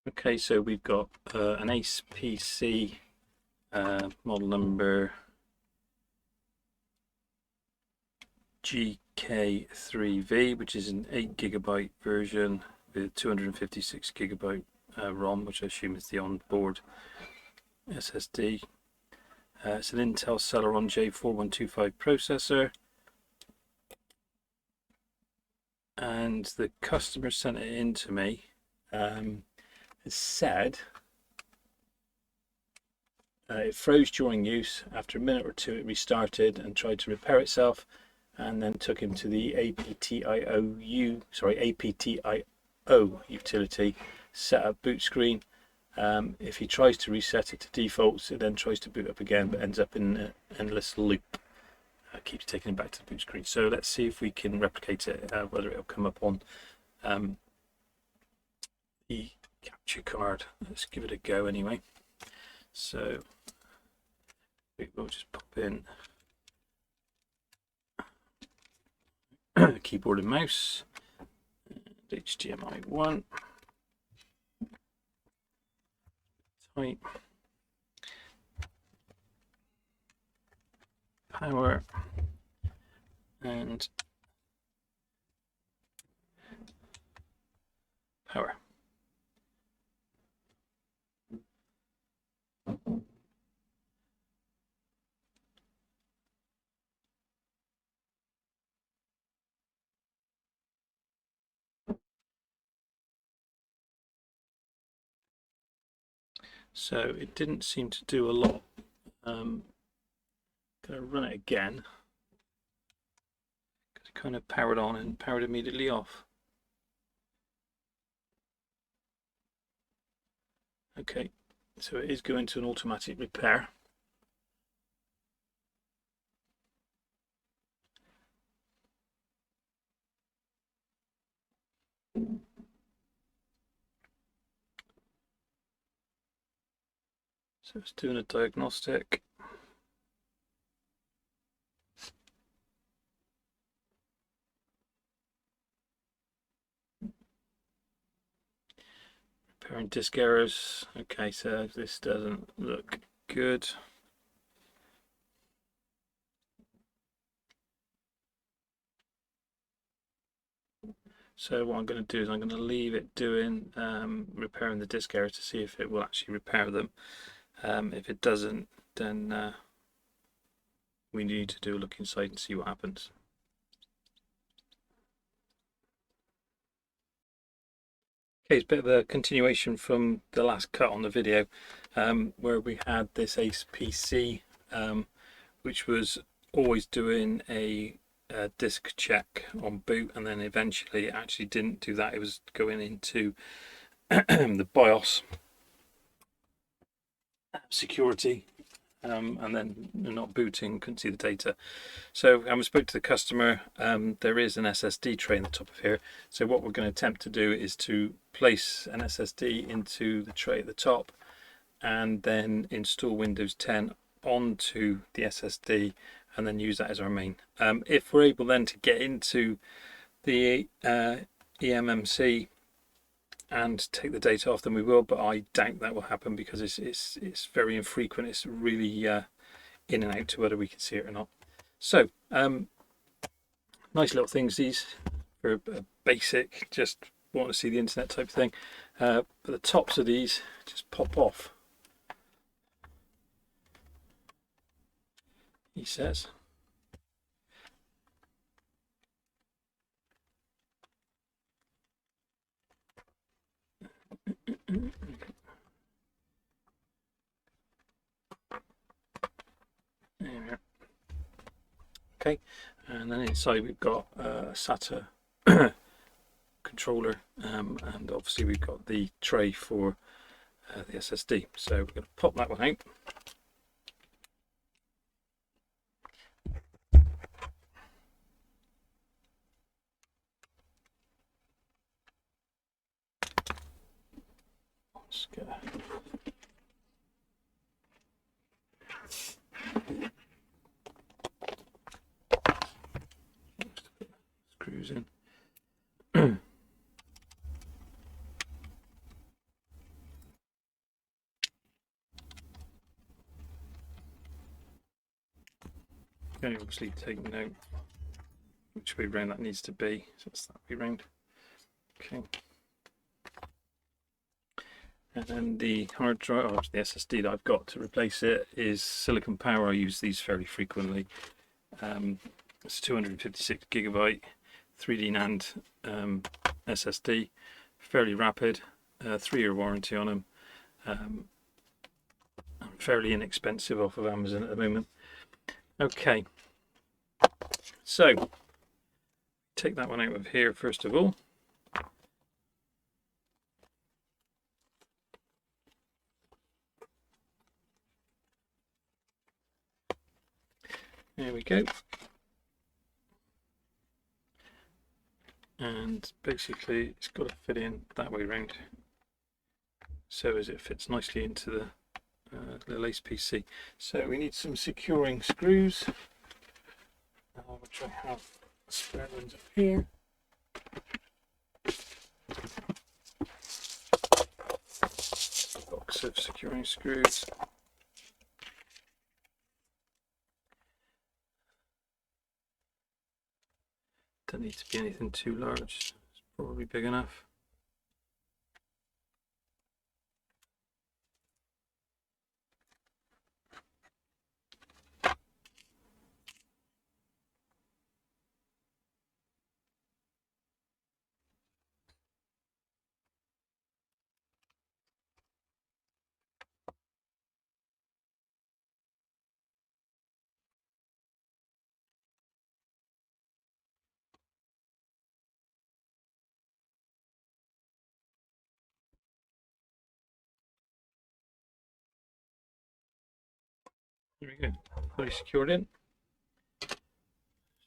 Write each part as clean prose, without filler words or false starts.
Okay, so we've got an AcePC model number GK3V, which is an 8GB version with 256GB ROM, which I assume is the onboard SSD. It's an Intel Celeron J4125 processor, and the customer sent it in to me. It said it froze during use. After a minute or two it restarted and tried to repair itself, and then took him to the APTIO utility, set up boot screen. If he tries to reset it to defaults, it then tries to boot up again, but ends up in an endless loop. Keeps taking him back to the boot screen. So let's see if we can replicate it, whether it'll come up on the capture card. Let's give it a go anyway. So we'll just pop in keyboard and mouse, and HDMI 1, type, power, and power. So it didn't seem to do a lot. Going to run it again, because it kind of powered on and powered immediately off. Okay, so it is going to an automatic repair. So it's doing a diagnostic. Repairing disk errors. Okay, so this doesn't look good. So what I'm going to do is I'm going to leave it doing repairing the disk errors to see if it will actually repair them. If it doesn't, then we need to do a look inside and see what happens. Okay, it's a bit of a continuation from the last cut on the video, where we had this AcePC, which was always doing a disk check on boot, and then eventually it actually didn't do that. It was going into the BIOS security, and then not booting, couldn't see the data. So I spoke to the customer. There is an SSD tray in the top of here, so what we're going to attempt to do is to place an SSD into the tray at the top, and then install Windows 10 onto the SSD, and then use that as our main. If we're able then to get into the emmc and take the data off, then we will, but I doubt that will happen because it's very infrequent. It's really in and out to whether we can see it or not. So nice little things these for a basic, just want to see the internet type of thing. But the tops of these just pop off, he says. Okay, and then inside we've got a SATA controller, and obviously we've got the tray for the SSD. So we're going to pop that one out. Let's get screws in. going to obviously take note which way round that needs to be. So it's that way round. Okay. And then the hard drive, or the SSD that I've got to replace it, is Silicon Power. I use these fairly frequently. It's 256 gigabyte 3D NAND SSD, fairly rapid, 3-year warranty on them. Fairly inexpensive off of Amazon at the moment. Okay, so take that one out of here first of all. There we go. And basically it's got to fit in that way round so as it fits nicely into the little AcePC. So we need some securing screws, which I have spare ones up here. Box of securing screws. Don't need to be anything too large, it's probably big enough. There we go, fully secured in.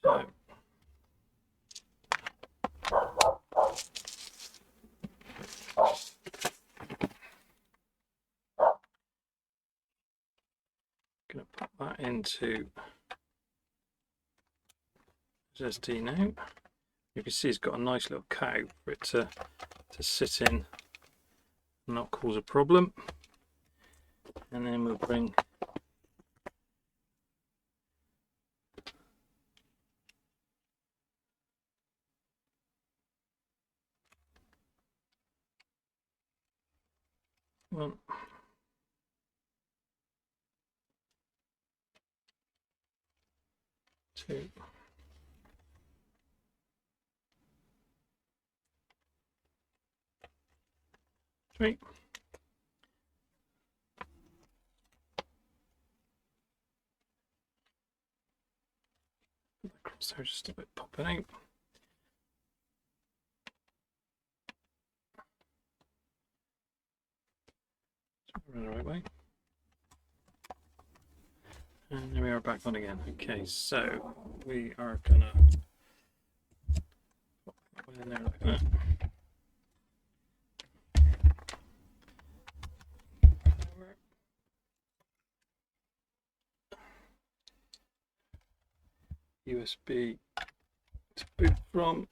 So going to pop that into SSD now. You can see it's got a nice little cutout for it to sit in and not cause a problem. And then we'll bring one, two, three. The crosshair just a bit popping out. Run the right way. And there we are, back on again. Okay, so we are gonna put that one in there like that. USB to boot from,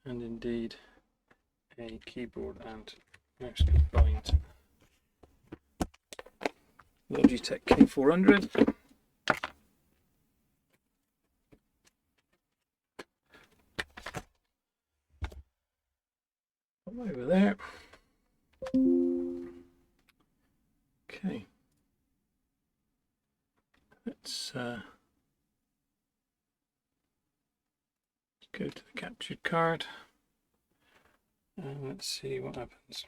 and indeed a keyboard and mouse combined. Logitech K400. Over there. Okay. Let's go to the captured card and let's see what happens.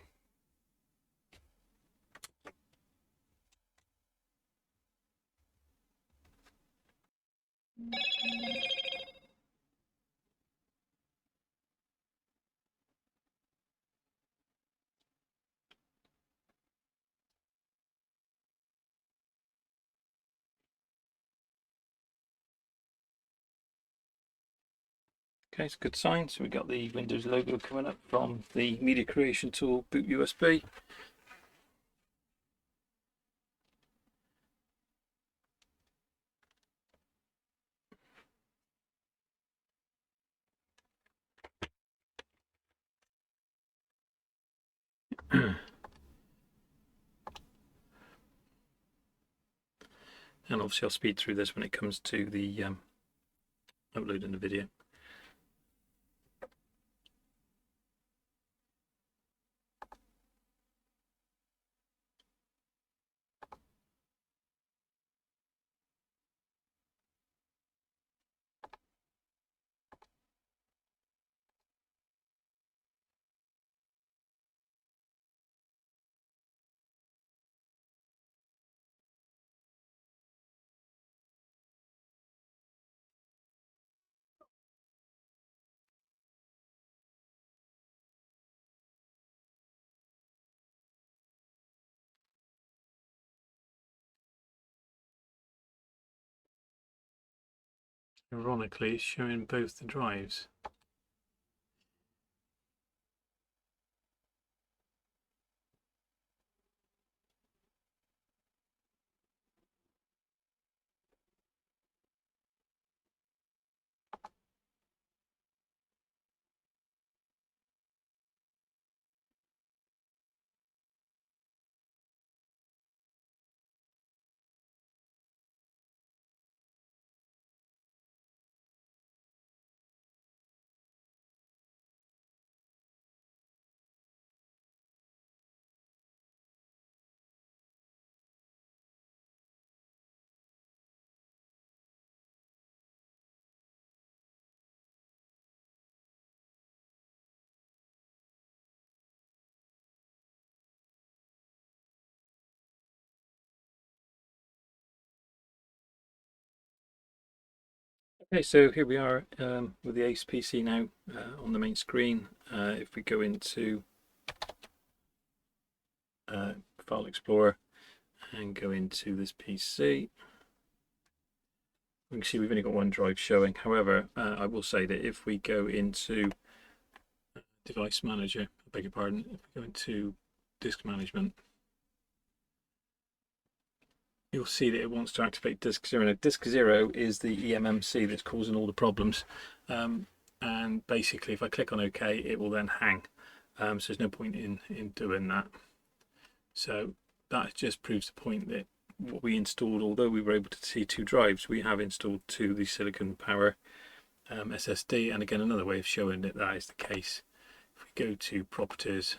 Okay, it's a good sign. So we got the Windows logo coming up from the media creation tool boot USB. and obviously I'll speed through this when it comes to the uploading the video. Ironically, it's showing both the drives. Okay, so here we are with the AcePC now on the main screen. If we go into File Explorer and go into this PC, we can see we've only got one drive showing. However, I will say that if we go into Device Manager, I beg your pardon, if we go into Disk Management, you'll see that it wants to activate disk 0. Now, disk 0 is the emmc that's causing all the problems, and basically if I click on OK, it will then hang. So there's no point in doing that. So that just proves the point that what we installed, although we were able to see 2 drives, we have installed 2 the silicon power SSD. And again, another way of showing that that is the case, if we go to Properties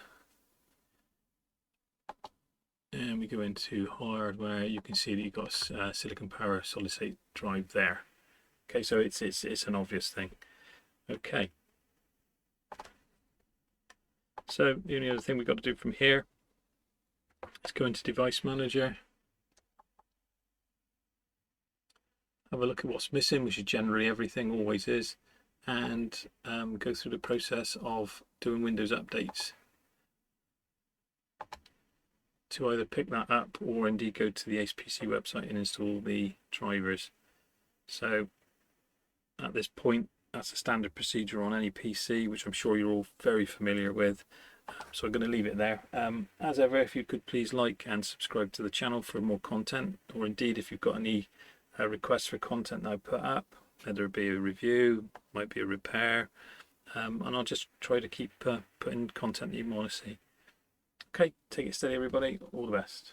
and we go into hardware, you can see that you've got a silicon power solid state drive there. Okay, so it's an obvious thing. Okay, so the only other thing we've got to do from here is go into Device Manager, have a look at what's missing, which is generally everything, always is, and go through the process of doing Windows updates to either pick that up or indeed go to the AcePC website and install the drivers. So at this point, that's a standard procedure on any PC, which I'm sure you're all very familiar with. So I'm going to leave it there. As ever, if you could please like and subscribe to the channel for more content, or indeed if you've got any requests for content that I put up, whether it be a review, might be a repair, and I'll just try to keep putting content that you want to see. Okay, take it steady everybody, all the best.